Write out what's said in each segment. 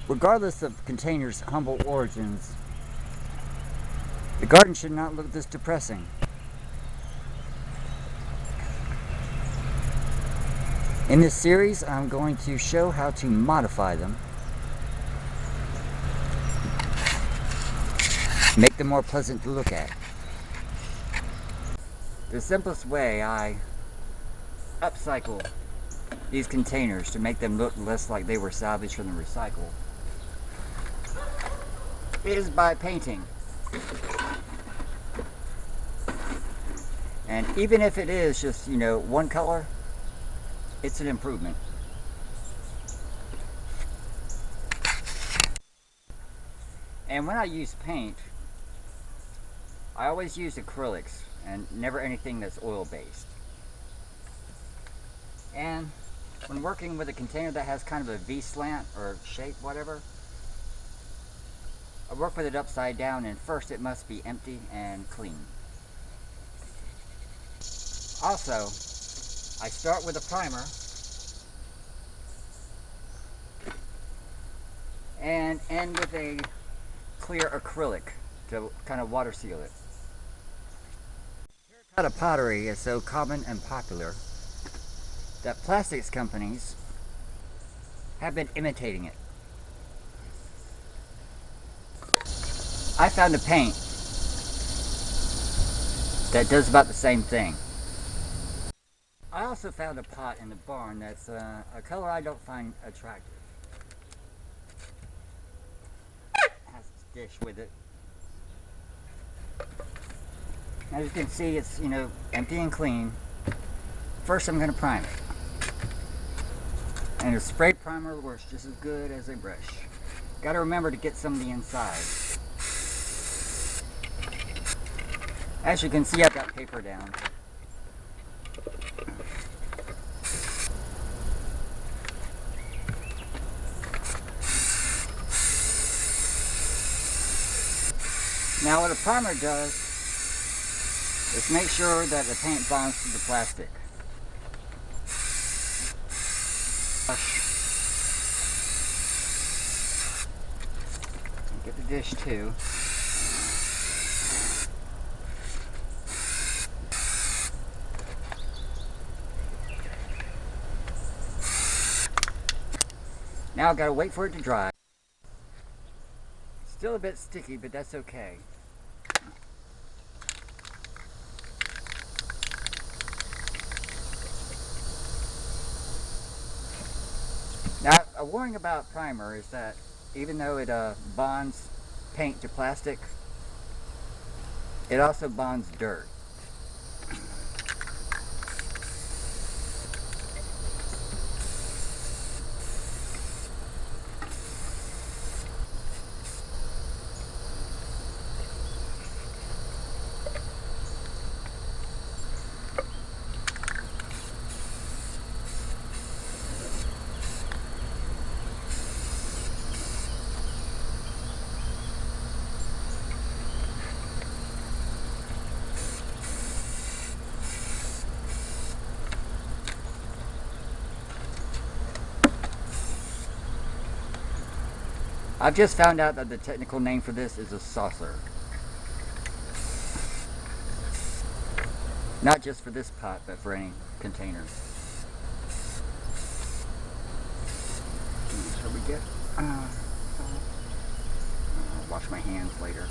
Regardless of containers' humble origins, the garden should not look this depressing. In this series, I'm going to show how to modify them, make them more pleasant to look at. The simplest way I upcycle these containers to make them look less like they were salvaged from the recycle is by painting. And even if it is just, one color, it's an improvement. And when I use paint, I always use acrylics and never anything that's oil-based. And when working with a container that has kind of a V-slant or shape, whatever, I work with it upside down, and first it must be empty and clean. Also, I start with a primer and end with a clear acrylic to kind of water seal it. Terracotta pottery is so common and popular that plastics companies have been imitating it. I found a paint that does about the same thing. I also found a pot in the barn that's a color I don't find attractive. It has its dish with it. As you can see, it's empty and clean. First I'm going to prime it. And a spray primer works just as good as a brush. Got to remember to get some of the inside. As you can see, I've got paper down. Now what a primer does is make sure that the paint bonds to the plastic. Get the dish too. Now I've got to wait for it to dry. Still a bit sticky, but that's okay. Now, a warning about primer is that even though it bonds paint to plastic, it also bonds dirt. I've just found out that the technical name for this is a saucer. Not just for this pot, but for any container. Shall we get? I'll wash my hands later.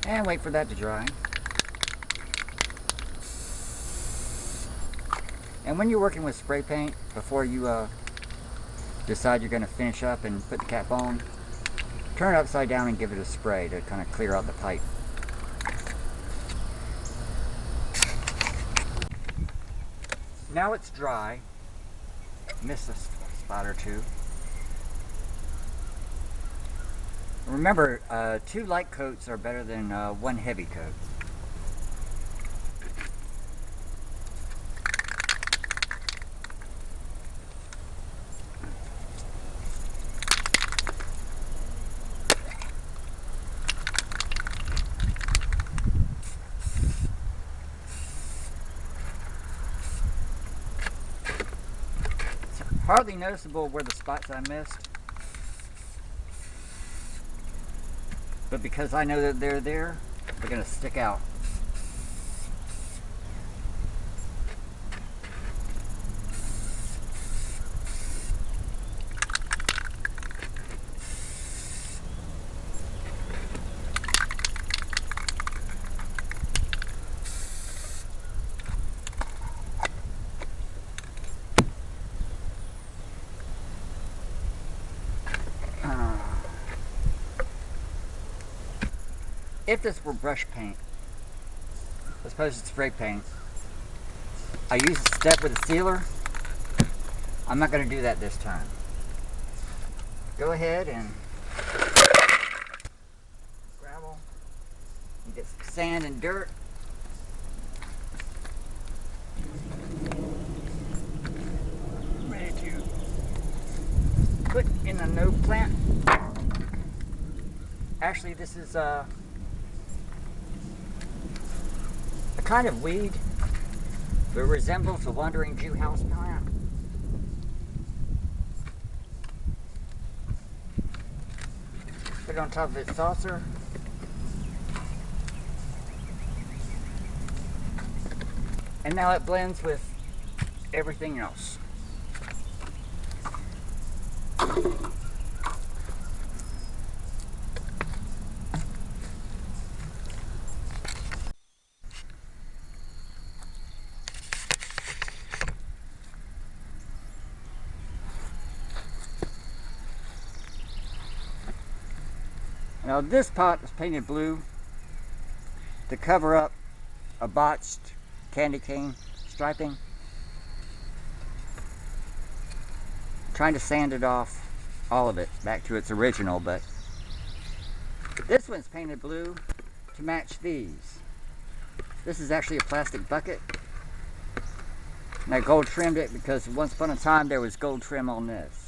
And wait for that to dry. And when you're working with spray paint, before you decide you're going to finish up and put the cap on, turn it upside down and give it a spray to kind of clear out the pipe. Now it's dry. Missed a spot or two. Remember, 2 light coats are better than 1 heavy coat. Hardly noticeable where the spots I missed, but because I know that they're there, they're going to stick out. If this were brush paint, as opposed to spray paint, I use a step with a sealer. I'm not going to do that this time. Go ahead and gravel. You get sand and dirt. Ready to put in a no plant. Actually, this is a kind of weed that resembles a wandering Jew house plant. Put it on top of its saucer. And now it blends with everything else. Now this pot is painted blue to cover up a botched candy cane striping. I'm trying to sand it off, all of it, back to its original, but this one's painted blue to match these. This is actually a plastic bucket. And I gold trimmed it because once upon a time there was gold trim on this.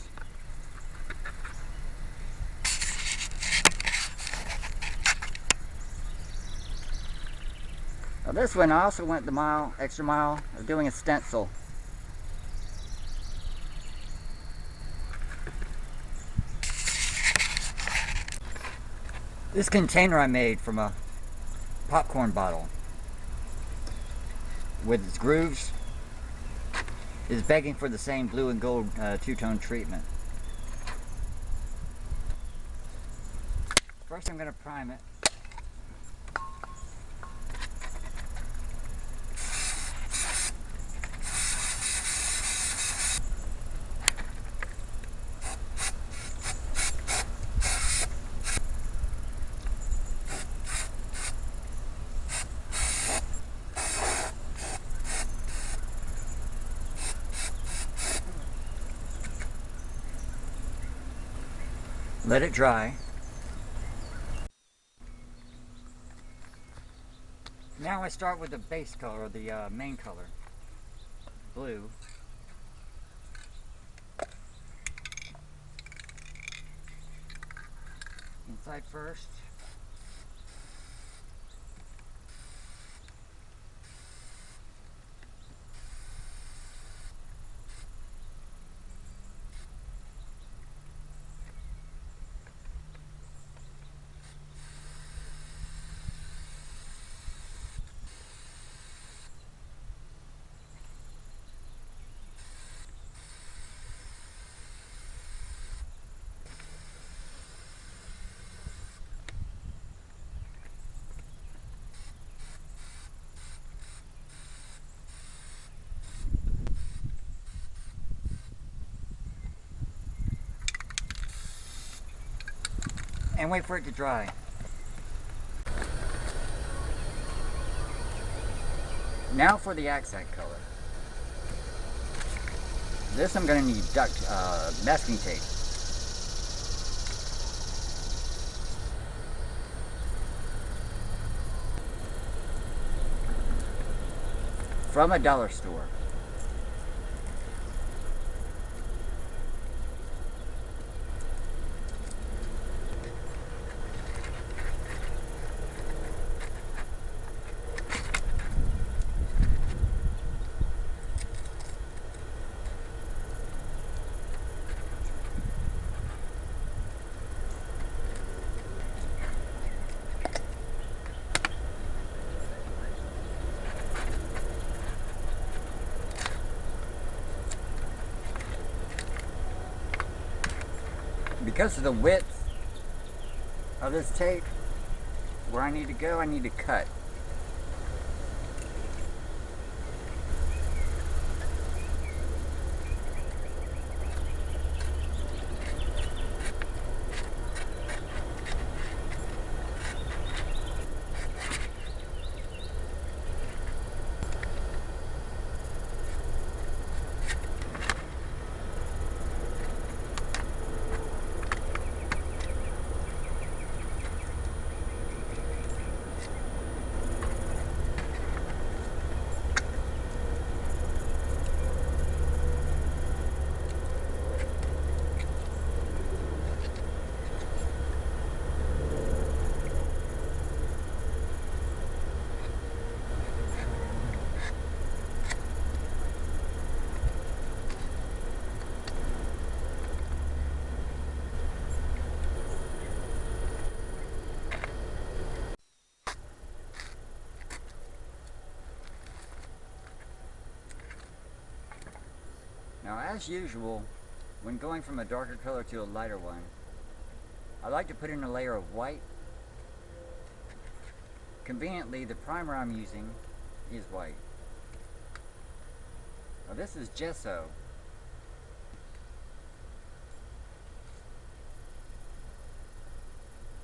Now this one I also went the extra mile of doing a stencil. This container I made from a popcorn bottle with its grooves is begging for the same blue and gold two-tone treatment. First I'm going to prime it. Let it dry. Now I start with the base color, the main color, blue. Inside first. And wait for it to dry. Now for the accent color. This I'm going to need masking tape. From a dollar store. because of the width of this tape, where I need to go, I need to cut. Now, as usual, when going from a darker color to a lighter one, I like to put in a layer of white. Conveniently, the primer I'm using is white. Now, this is gesso.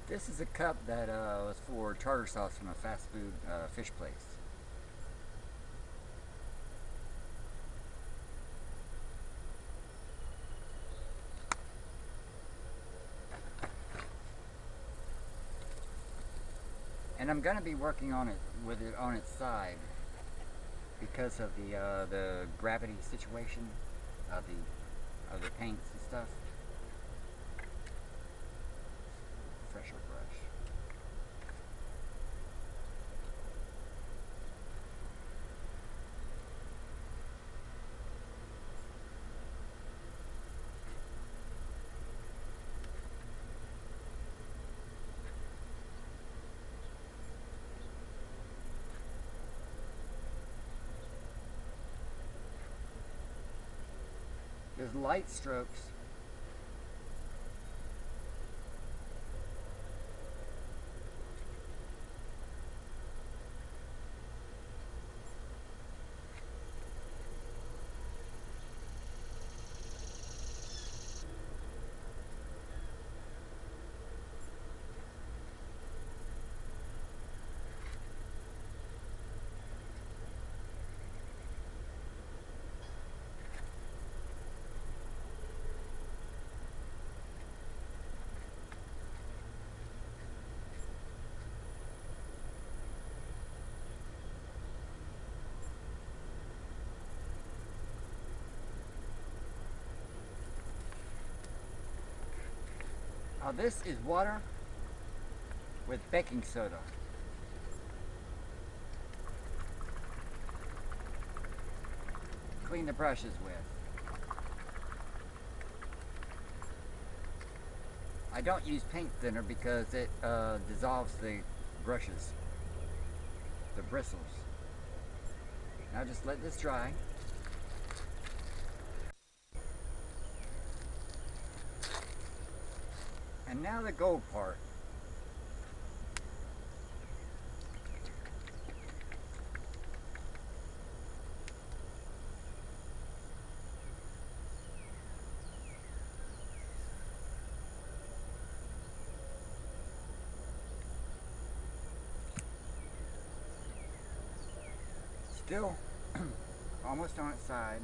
This is a cup that was for tartar sauce from a fast food fish place. And I'm going to be working on it with it on its side because of the gravity situation of the paints and stuff. Fresher brush. There's light strokes. Now this is water with baking soda. Clean the brushes with. I don't use paint thinner because it dissolves the brushes, the bristles. Now just let this dry. And now the gold part. Still almost on its side.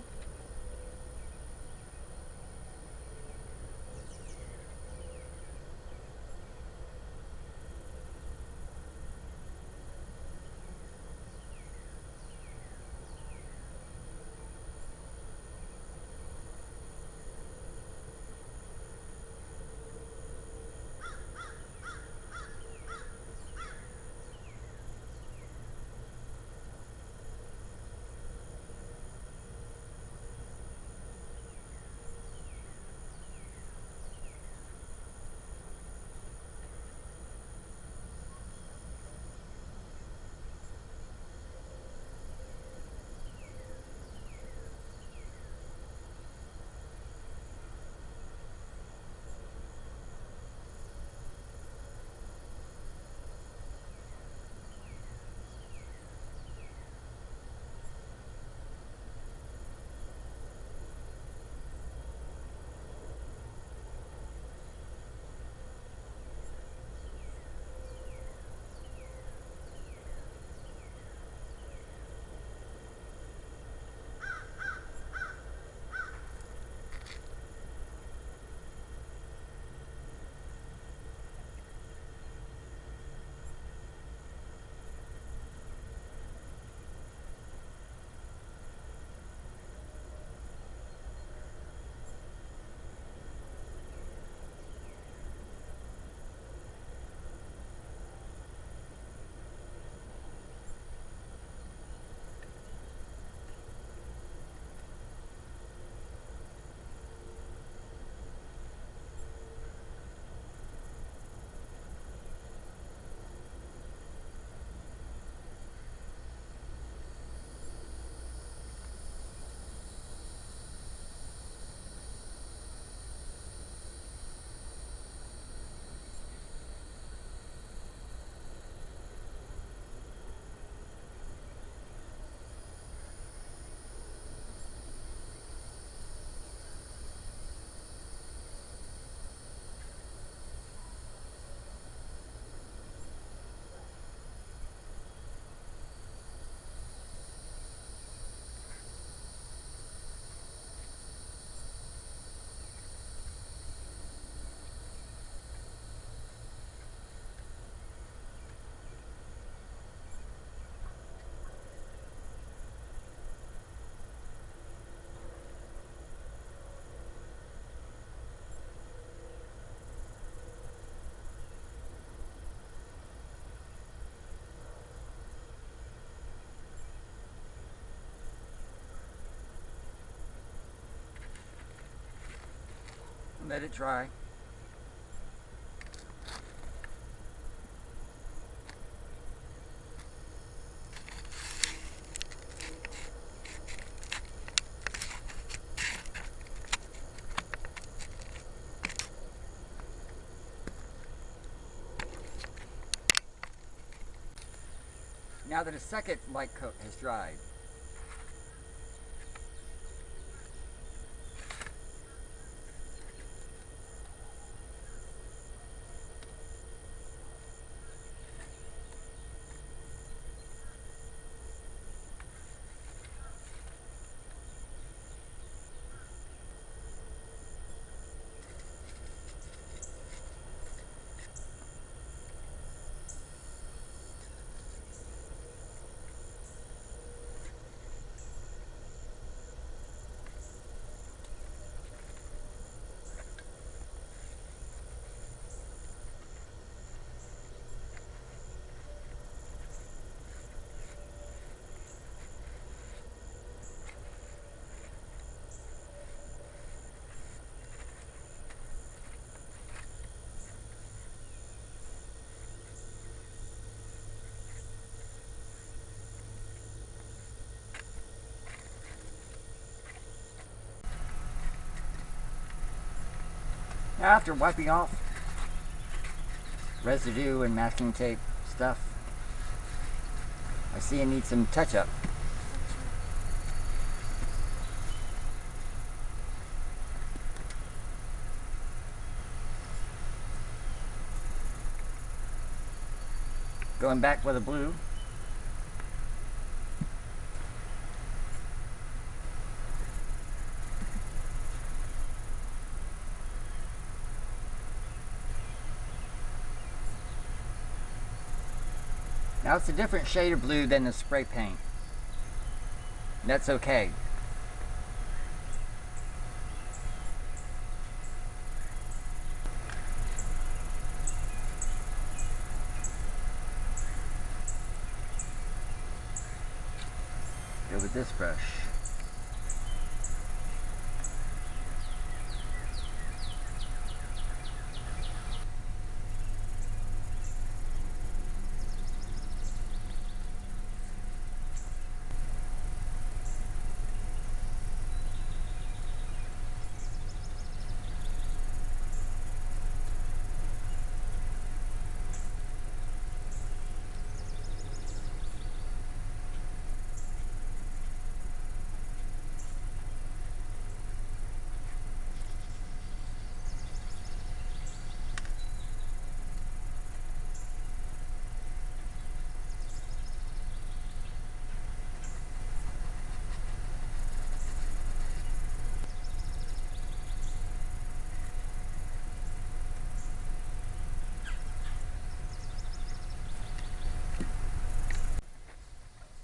Let it dry. Now that a second light coat has dried, now after wiping off residue and masking tape stuff, I see I need some touch-up. Going back with a blue. Now it's a different shade of blue than the spray paint. And that's okay. Go with this brush.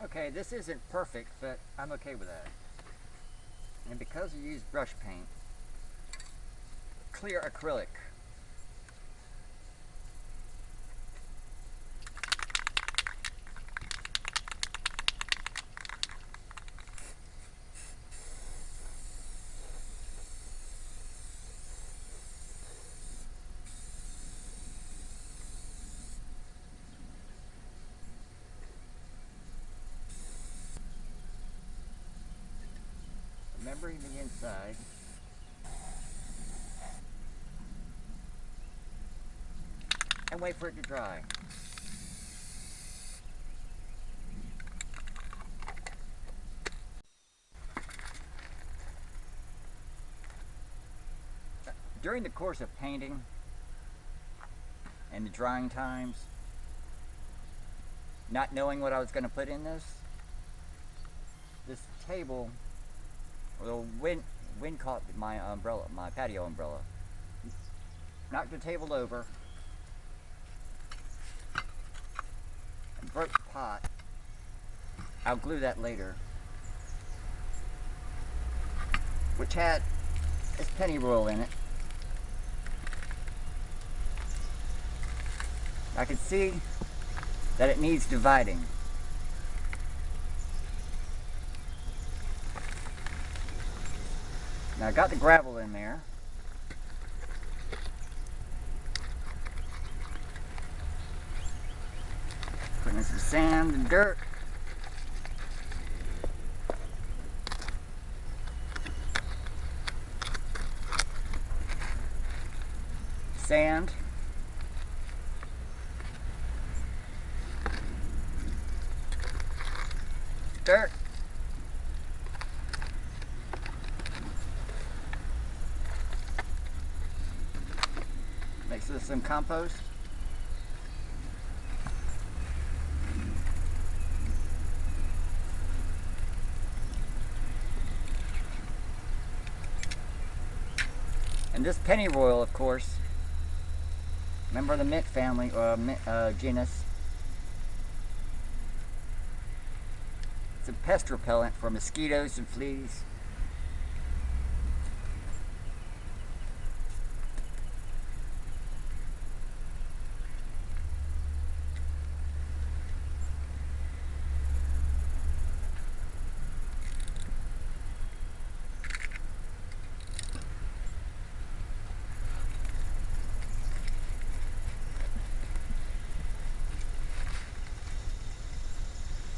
Okay, this isn't perfect, but I'm okay with that. And because I use brush paint, clear acrylic. Remembering the inside. And wait for it to dry. During the course of painting and the drying times, not knowing what I was going to put in this table, or the wind caught my umbrella, my patio umbrella. Knocked the table over and broke the pot. I'll glue that later. Which had this pennyroyal in it. I can see that it needs dividing. Now I got the gravel in there. Put in some sand and dirt. Sand. Dirt. Mix with some compost. And this pennyroyal, of course, member of the mint family, genus. It's a pest repellent for mosquitoes and fleas.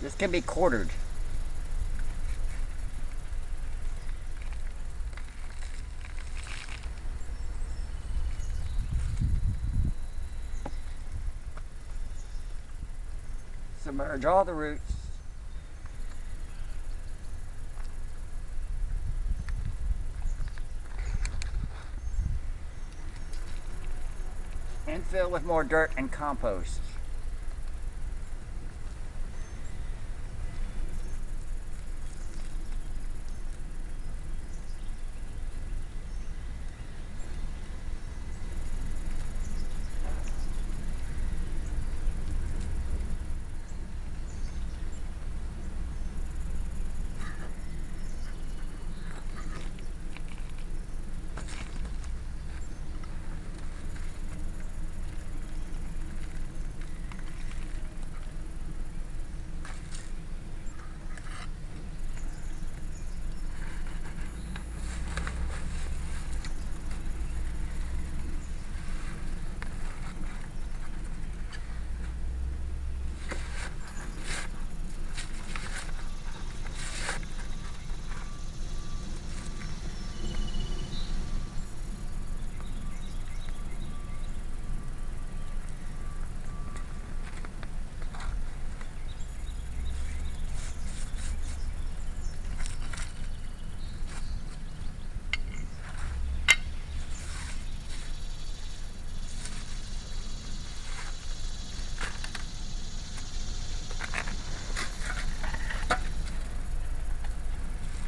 This can be quartered. Submerge all the roots. And fill with more dirt and compost.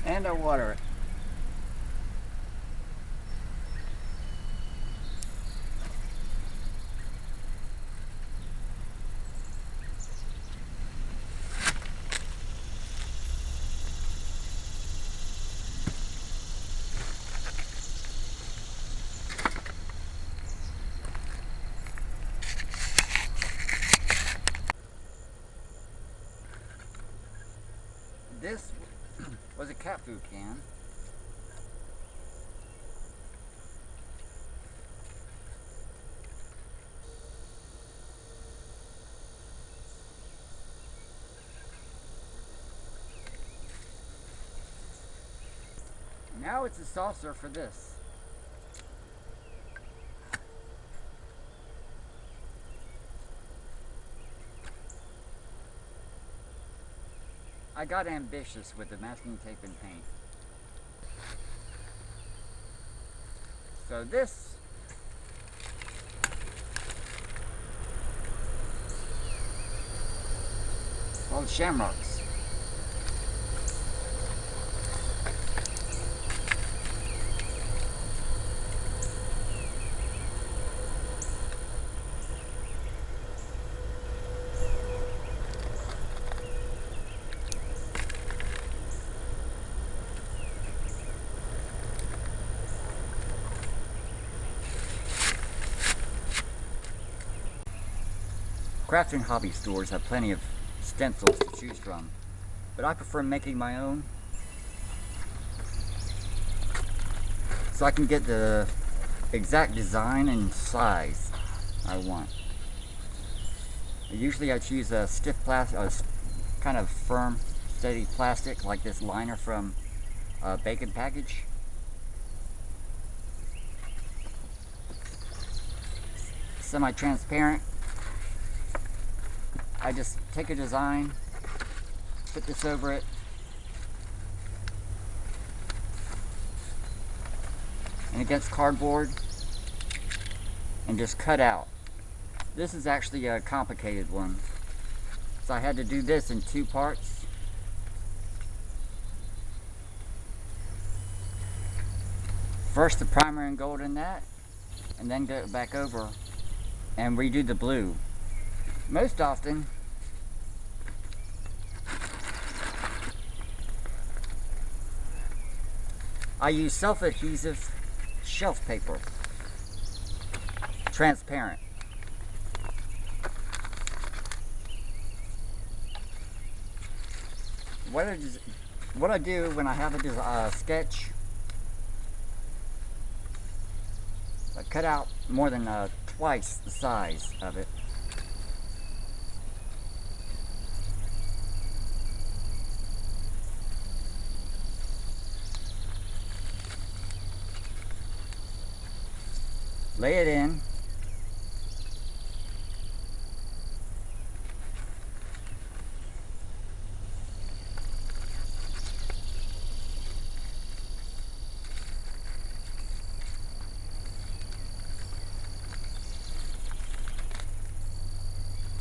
And I'll water it. This was a cat food can. Now it's a saucer for this. I got ambitious with the masking tape and paint. So this called shamrocks. Crafting hobby stores have plenty of stencils to choose from, but I prefer making my own so I can get the exact design and size I want. Usually I choose a stiff plastic, kind of firm, steady plastic like this liner from Bacon Package. Semi-transparent. I just take a design, put this over it, and against cardboard, and just cut out. This is actually a complicated one, so I had to do this in 2 parts. First the primer and gold in that, and then go back over and redo the blue. Most often, I use self-adhesive shelf paper, transparent. What I do when I have a sketch, I cut out more than twice the size of it. Lay it in.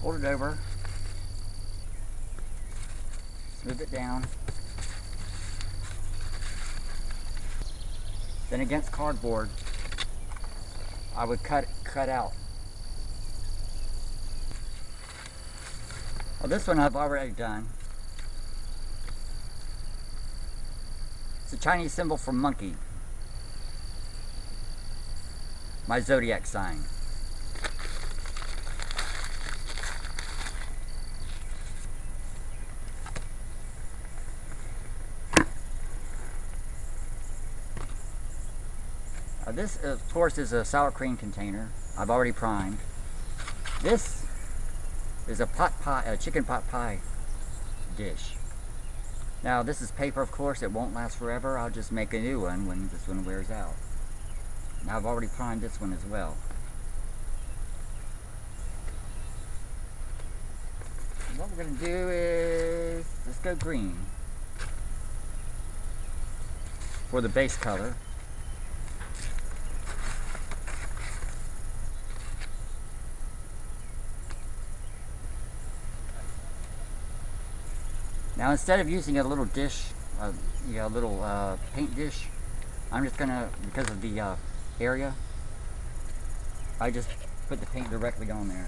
Fold it over. Smooth it down. Then against cardboard, I would cut out. Well, this one I've already done. It's a Chinese symbol for monkey. My zodiac sign. This, of course, is a sour cream container. I've already primed. This is a chicken pot pie dish. Now, this is paper, of course. It won't last forever. I'll just make a new one when this one wears out. Now, I've already primed this one as well. What we're going to do is, let's go green for the base color. Now, instead of using a little dish, a little paint dish, I'm just gonna, because of the area, I just put the paint directly on there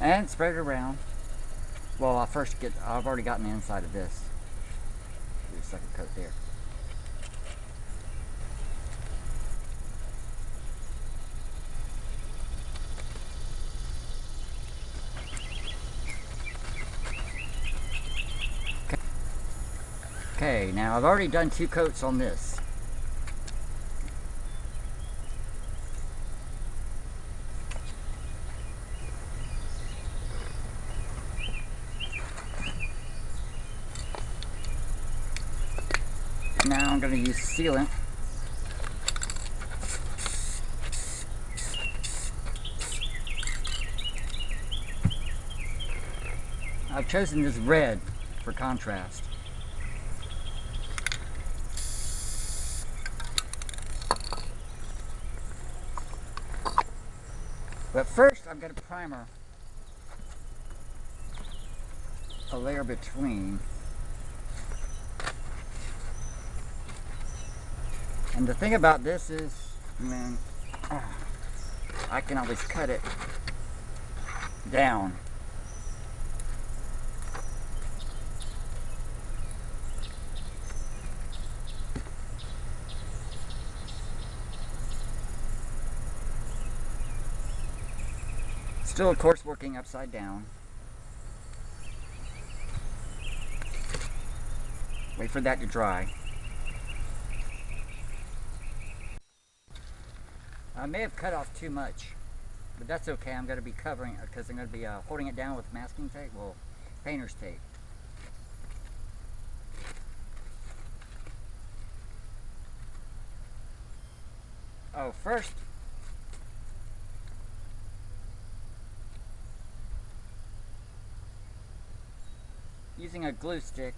and spread it around. Well, I've already gotten the inside of this. Do a second coat there. Okay, now I've already done 2 coats on this. Now I'm going to use sealant. I've chosen this red for contrast. But first, I'm going to primer a layer between. And the thing about this is, man, I can always cut it down. Still, of course, working upside down. Wait for that to dry. I may have cut off too much, but that's okay. I'm going to be covering it because I'm going to be holding it down with masking tape, well, painter's tape. Oh, first, using a glue stick,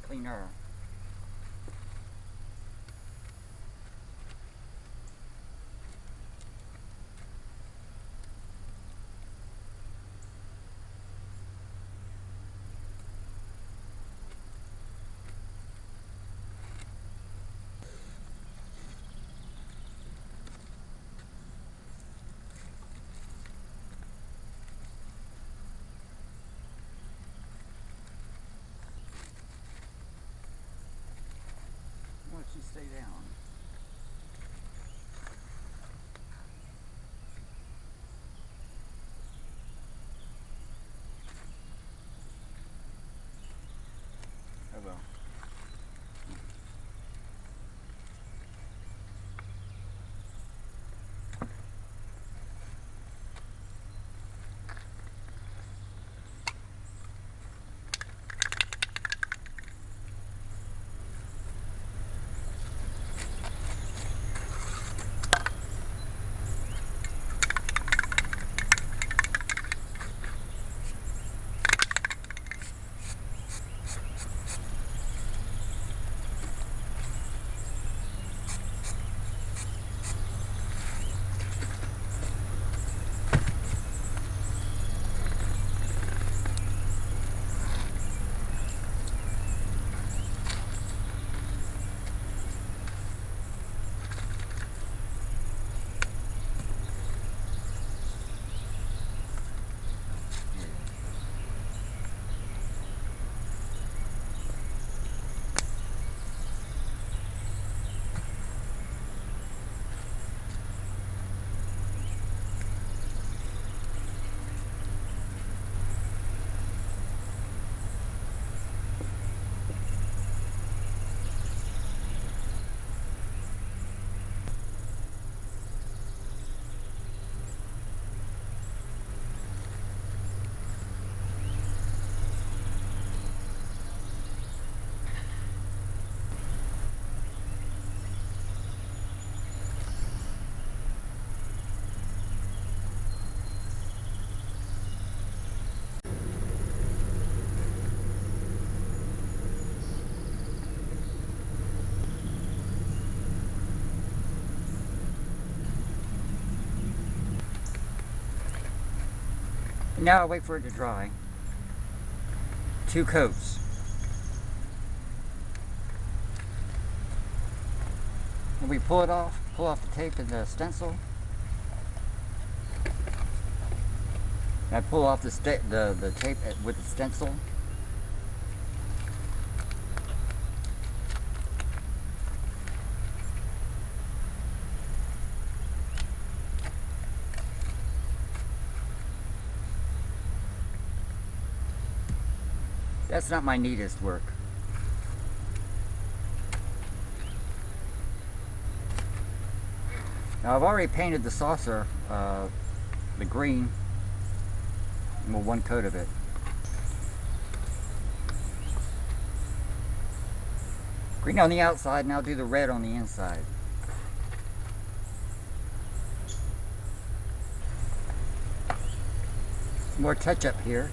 cleaner. Why don't you stay down? Oh well. Now I wait for it to dry. 2 coats. When we pull off the tape and the stencil. I pull off the tape with the stencil. That's not my neatest work. Now I've already painted the saucer, the green, well, 1 coat of it. Green on the outside, now do the red on the inside. Some more touch up here.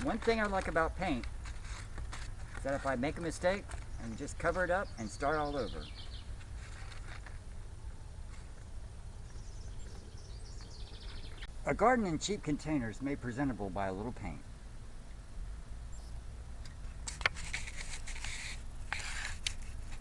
One thing I like about paint is that if I make a mistake, I can just cover it up and start all over. A garden in cheap containers made presentable by a little paint.